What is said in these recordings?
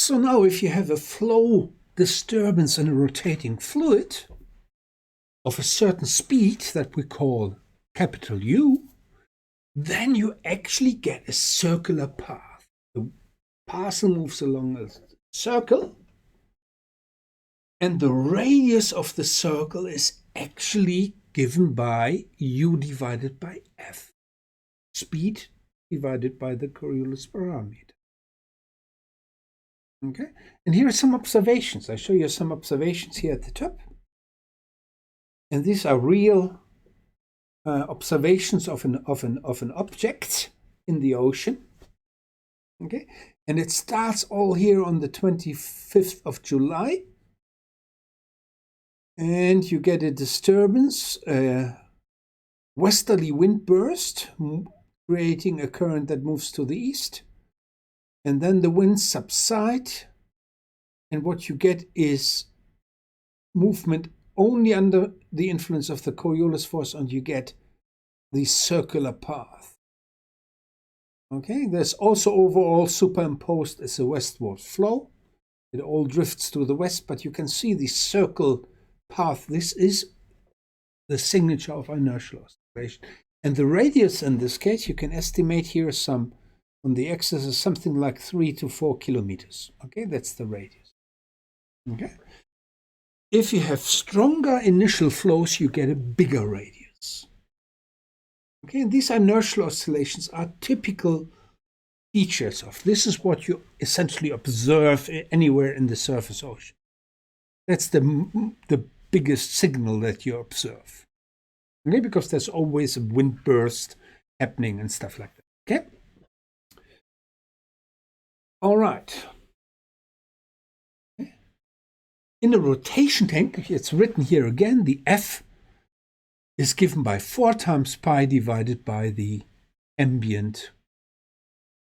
So now if you have a flow disturbance in a rotating fluid of a certain speed that we call capital U, then you actually get a circular path. The parcel moves along a circle, and the radius of the circle is actually given by U divided by F, speed divided by the Coriolis parameter. Okay, and here are some observations. I show you some observations here at the top. And these are real observations of an object in the ocean. Okay, and it starts all here on the 25th of July. And you get a disturbance, a westerly wind burst, creating a current that moves to the east. And then the winds subside. And what you get is movement only under the influence of the Coriolis force, and you get the circular path. Okay, there's also overall superimposed as a westward flow. It all drifts to the west, but you can see the circle path. This is the signature of inertial oscillation. And the radius in this case, you can estimate here some, on the axis is something like 3 to 4 kilometers. Okay, that's the radius. Okay. If you have stronger initial flows, you get a bigger radius. Okay, and these inertial oscillations are typical features of. This is what you essentially observe anywhere in the surface ocean. That's the biggest signal that you observe. Okay, because there's always a wind burst happening and stuff like that. Okay? All right. In a rotation tank, it's written here again, the F is given by 4 times pi divided by the ambient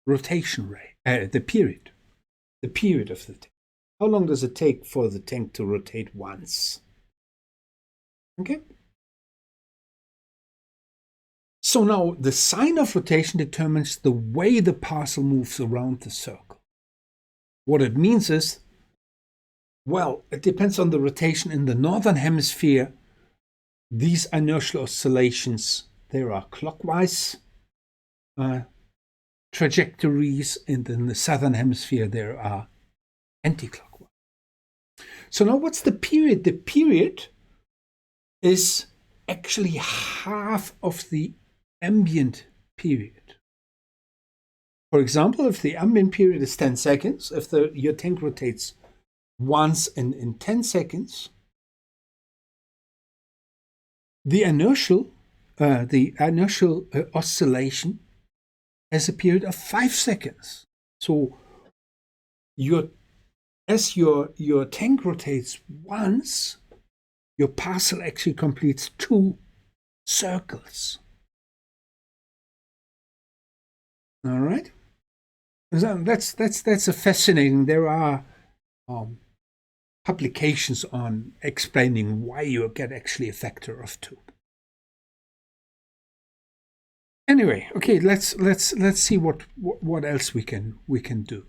rotation rate, the period of the tank. How long does it take for the tank to rotate once? Okay. So now the sign of rotation determines the way the parcel moves around the circle. What it means is, well, it depends on the rotation in the northern hemisphere. These inertial oscillations, there are clockwise trajectories, and in the southern hemisphere there are anti-clockwise. So now what's the period? The period is actually half of the ambient period. For example, if the ambient period is 10 seconds, if your tank rotates once in 10 seconds, the inertial oscillation has a period of 5 seconds. So as your tank rotates once, your parcel actually completes 2 circles. All right, so that's a fascinating. There are publications on explaining why you get actually a factor of 2. Anyway, okay, let's see what else we can do.